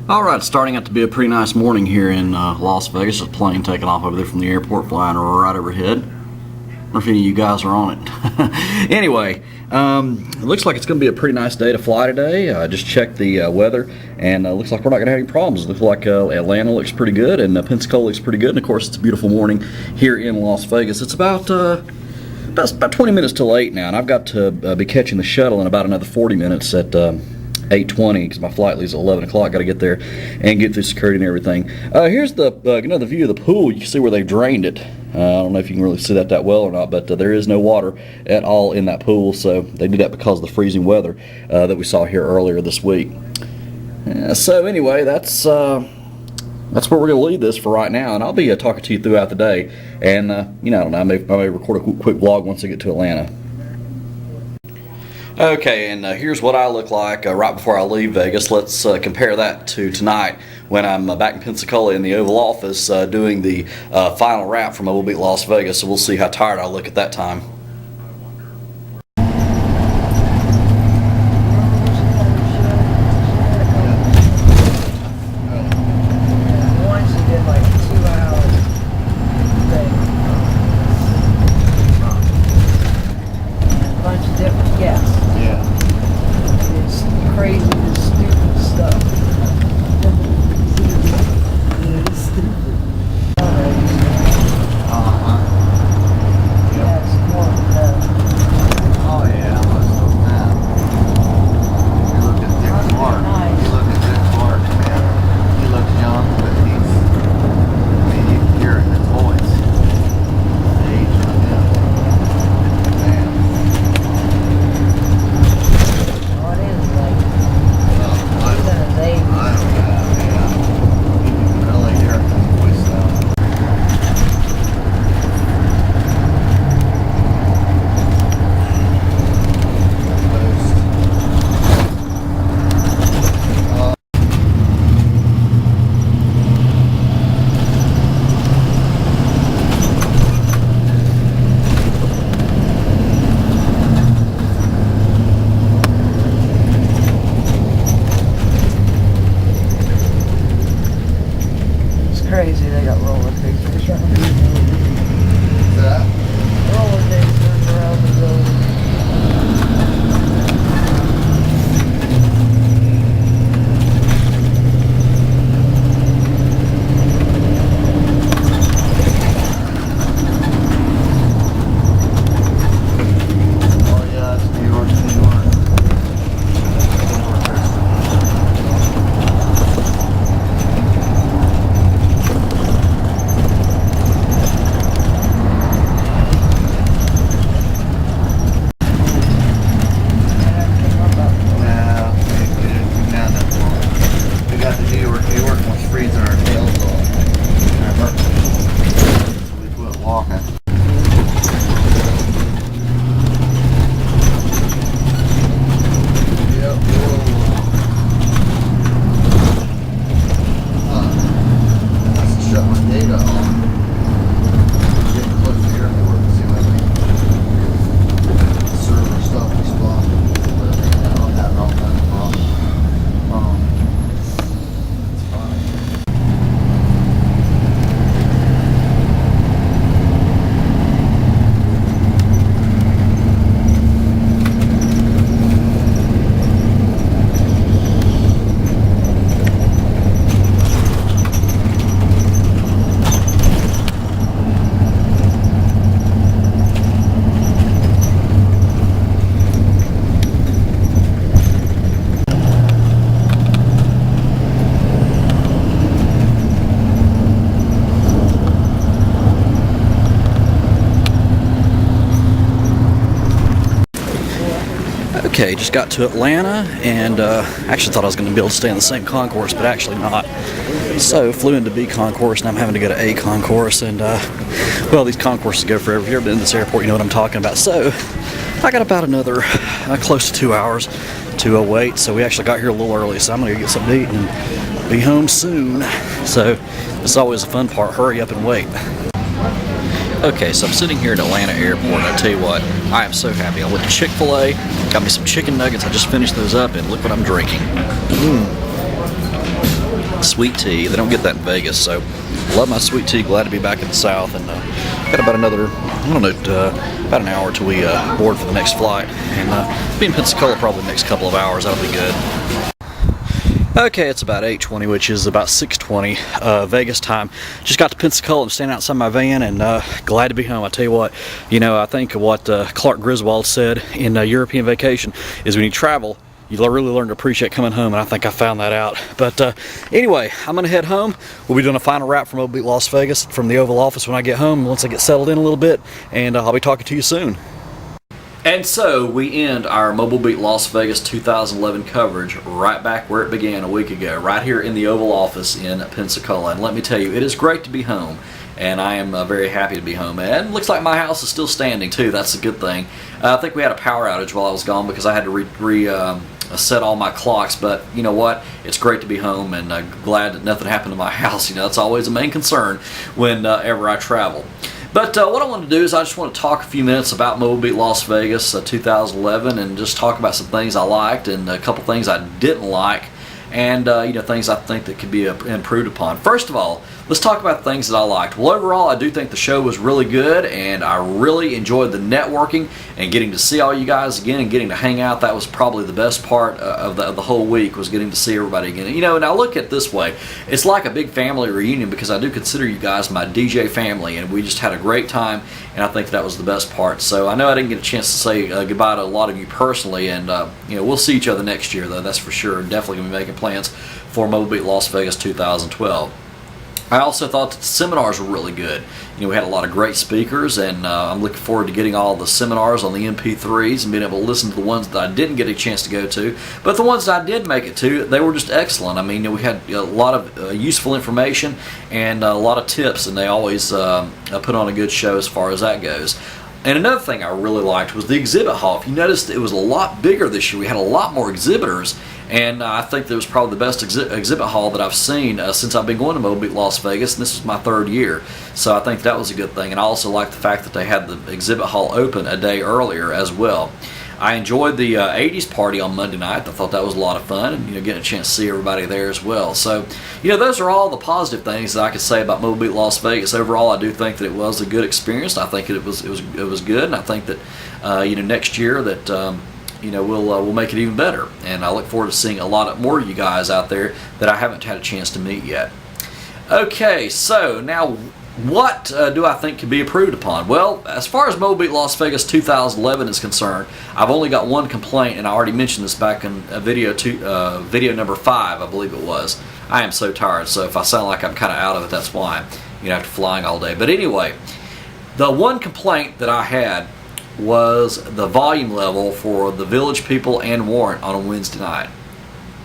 Alright, starting out to be a pretty nice morning here in Las Vegas. There's a plane taking off over there from the airport, flying right overhead. I wonder if any of you guys are on it. Anyway, it looks like it's going to be a pretty nice day to fly today. I just checked the weather, and looks like we're not going to have any problems. It looks like Atlanta looks pretty good, and Pensacola looks pretty good. And of course, it's a beautiful morning here in Las Vegas. It's about 20 minutes till 8 now, and I've got to be catching the shuttle in about another 40 minutes at 8:20 because my flight leaves at 11 o'clock. Got to get there and get through security and everything. Here's the another view of the pool. You can see where they've drained it. I don't know if you can really see that well or not, but there is no water at all in that pool. So they did that because of the freezing weather that we saw here earlier this week. So anyway, that's where we're going to leave this for right now, and I'll be talking to you throughout the day. And I don't know, I may record a quick vlog once I get to Atlanta. Okay, and here's what I look like right before I leave Vegas. Let's compare that to tonight when I'm back in Pensacola in the Oval Office doing the final wrap for Mobile Beat Las Vegas. So we'll see how tired I look at that time. Crazy, they got roller coasters. That? Roller coasters around the building. Oh yeah, it's New York, New York. Okay, just got to Atlanta, and actually thought I was going to be able to stay in the same concourse, but actually not. So flew into B concourse, and I'm having to go to A concourse, and well, these concourses go forever. If you've ever been to this airport, you know what I'm talking about. So I got about another close to 2 hours to wait. So we actually got here a little early, so I'm going to get something to eat and be home soon. So it's always a fun part. Hurry up and wait. Okay, so I'm sitting here at Atlanta Airport, and I tell you what, I am so happy. I went to Chick-fil-A, got me some chicken nuggets. I just finished those up, and look what I'm drinking. sweet tea. They don't get that in Vegas, so love my sweet tea. Glad to be back in the South, and got about another, I don't know, about an hour till we board for the next flight, and be in Pensacola probably the next couple of hours. That'll be good. Okay, it's about 8:20, which is about 6:20 Vegas time. Just got to Pensacola and standing outside my van, and glad to be home. I tell you what, I think what Clark Griswold said in European Vacation is when you travel, you really learn to appreciate coming home, and I think I found that out. But anyway, I'm going to head home. We'll be doing a final wrap from Mobile Beat Las Vegas from the Oval Office when I get home, once I get settled in a little bit, and I'll be talking to you soon. And so we end our Mobile Beat Las Vegas 2011 coverage right back where it began a week ago, right here in the Oval Office in Pensacola. And let me tell you, it is great to be home, and I am very happy to be home. And it looks like my house is still standing too. That's a good thing. I think we had a power outage while I was gone because I had to set all my clocks, but you know what? It's great to be home, and glad that nothing happened to my house. That's always a main concern whenever I travel. But what I want to do is I just want to talk a few minutes about Mobile Beat Las Vegas 2011, and just talk about some things I liked and a couple things I didn't like, and things I think that could be improved upon. First of all, let's talk about things that I liked. Well, overall, I do think the show was really good, and I really enjoyed the networking and getting to see all you guys again and getting to hang out. That was probably the best part of the whole week, was getting to see everybody again. And I look at it this way, it's like a big family reunion, because I do consider you guys my DJ family, and we just had a great time, and I think that was the best part. So I know I didn't get a chance to say goodbye to a lot of you personally, and we'll see each other next year, though, that's for sure. Definitely going to be making plans for Mobile Beat Las Vegas 2012. I also thought that the seminars were really good. We had a lot of great speakers, and I'm looking forward to getting all the seminars on the MP3s and being able to listen to the ones that I didn't get a chance to go to. But the ones that I did make it to, they were just excellent. I mean, we had a lot of useful information and a lot of tips, and they always put on a good show as far as that goes. And another thing I really liked was the exhibit hall. If you noticed, it was a lot bigger this year. We had a lot more exhibitors, and I think that was probably the best exhibit hall that I've seen since I've been going to Mobile Beat Las Vegas, and this is my third year. So I think that was a good thing. And I also like the fact that they had the exhibit hall open a day earlier as well. I enjoyed the 80s party on Monday night. I thought that was a lot of fun, and getting a chance to see everybody there as well. So, those are all the positive things that I could say about Mobile Beat Las Vegas. Overall, I do think that it was a good experience. I think it was good, and I think that next year that we'll make it even better. And I look forward to seeing a lot more of you guys out there that I haven't had a chance to meet yet. Okay, so now, what do I think can be improved upon? Well, as far as Mobile Beat Las Vegas 2011 is concerned, I've only got one complaint, and I already mentioned this back in video number 5, I believe it was. I am so tired, so if I sound like I'm kind of out of it, that's why. After flying all day. But anyway, the one complaint that I had was the volume level for the Village People and Warrant on a Wednesday night.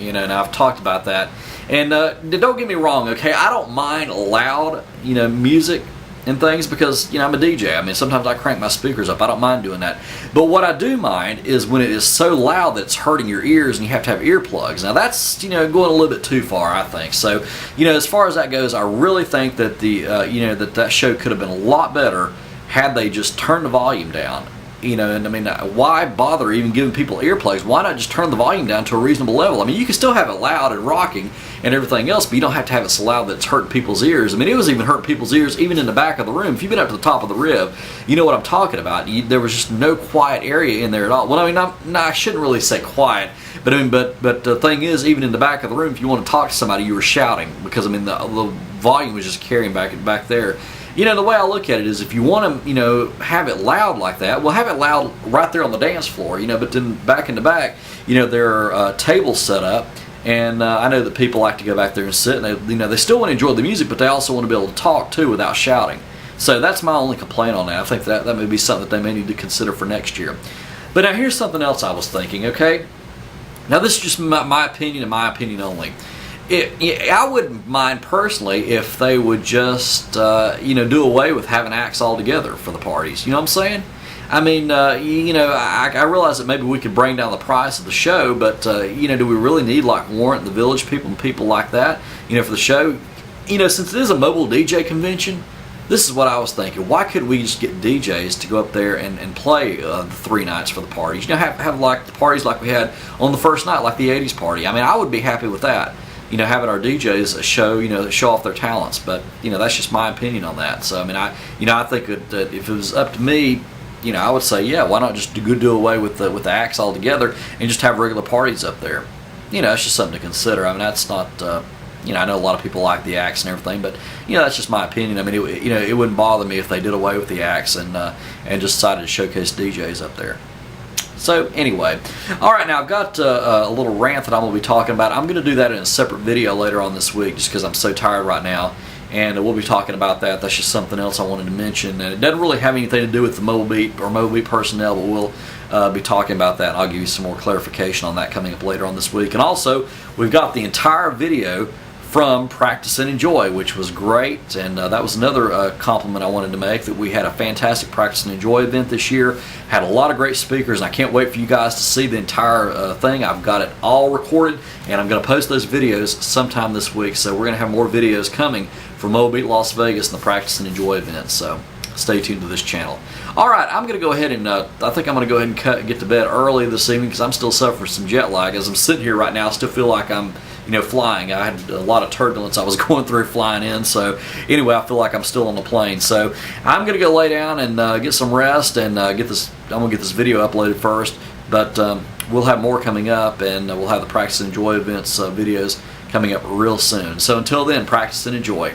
And I've talked about that. And don't get me wrong, okay? I don't mind loud, music and things, because, I'm a DJ. I mean, sometimes I crank my speakers up. I don't mind doing that. But what I do mind is when it is so loud that it's hurting your ears and you have to have earplugs. Now, that's, going a little bit too far, I think. So, as far as that goes, I really think that that show could have been a lot better had they just turned the volume down. And I mean, why bother even giving people earplugs? Why not just turn the volume down to a reasonable level? I mean, you can still have it loud and rocking and everything else, but you don't have to have it so loud that it's hurting people's ears. I mean, it was even hurting people's ears even in the back of the room. If you've been up to the top of the rib, you know what I'm talking about. There was just no quiet area in there at all. Well, I mean, I shouldn't really say quiet, but I mean, but the thing is, even in the back of the room, if you want to talk to somebody, you were shouting, because I mean, the volume was just carrying back there. The way I look at it is, if you want to, have it loud like that, well, have it loud right there on the dance floor, but then back in the back, there are tables set up, and I know that people like to go back there and sit, and they still want to enjoy the music, but they also want to be able to talk too without shouting. So that's my only complaint on that. I think that may be something that they may need to consider for next year. But now here's something else I was thinking, okay? Now this is just my opinion and my opinion only. I wouldn't mind personally if they would just, do away with having acts altogether for the parties. You know what I'm saying? I mean, I realize that maybe we could bring down the price of the show, but, do we really need, like, Warrant, the Village People, and people like that, for the show? Since it is a mobile DJ convention, this is what I was thinking. Why couldn't we just get DJs to go up there and play the 3 nights for the parties? Have like the parties like we had on the first night, like the 80s party. I mean, I would be happy with that. having our DJs show off their talents. But that's just my opinion on that. So I mean, I think that if it was up to me, I would say, yeah, why not just do away with the acts altogether and just have regular parties up there. It's just something to consider. I mean, that's not. I know a lot of people like the acts and everything, but that's just my opinion. I mean, it wouldn't bother me if they did away with the acts and just decided to showcase DJs up there. So anyway, all right, now I've got a little rant that I'm going to be talking about. I'm going to do that in a separate video later on this week just because I'm so tired right now, and we'll be talking about that. That's just something else I wanted to mention, and it doesn't really have anything to do with the Mobile Beat or Mobile Beat personnel, but we'll be talking about that, and I'll give you some more clarification on that coming up later on this week. And also, we've got the entire video from Practice and Enjoy, which was great, and that was another compliment I wanted to make, that we had a fantastic Practice and Enjoy event this year, had a lot of great speakers, and I can't wait for you guys to see the entire thing. I've got it all recorded, and I'm going to post those videos sometime this week, so we're going to have more videos coming from Mobile Beat Las Vegas and the Practice and Enjoy event, so stay tuned to this channel. All right, I'm going to go ahead and I think I'm going to go ahead and get to bed early this evening because I'm still suffering some jet lag. As I'm sitting here right now, I still feel like I'm flying. I had a lot of turbulence I was going through flying in, so anyway, I feel like I'm still on the plane. So I'm going to go lay down and get some rest and I'm going to get this video uploaded first, but we'll have more coming up, and we'll have the Practice and Enjoy events videos coming up real soon. So until then, practice and enjoy.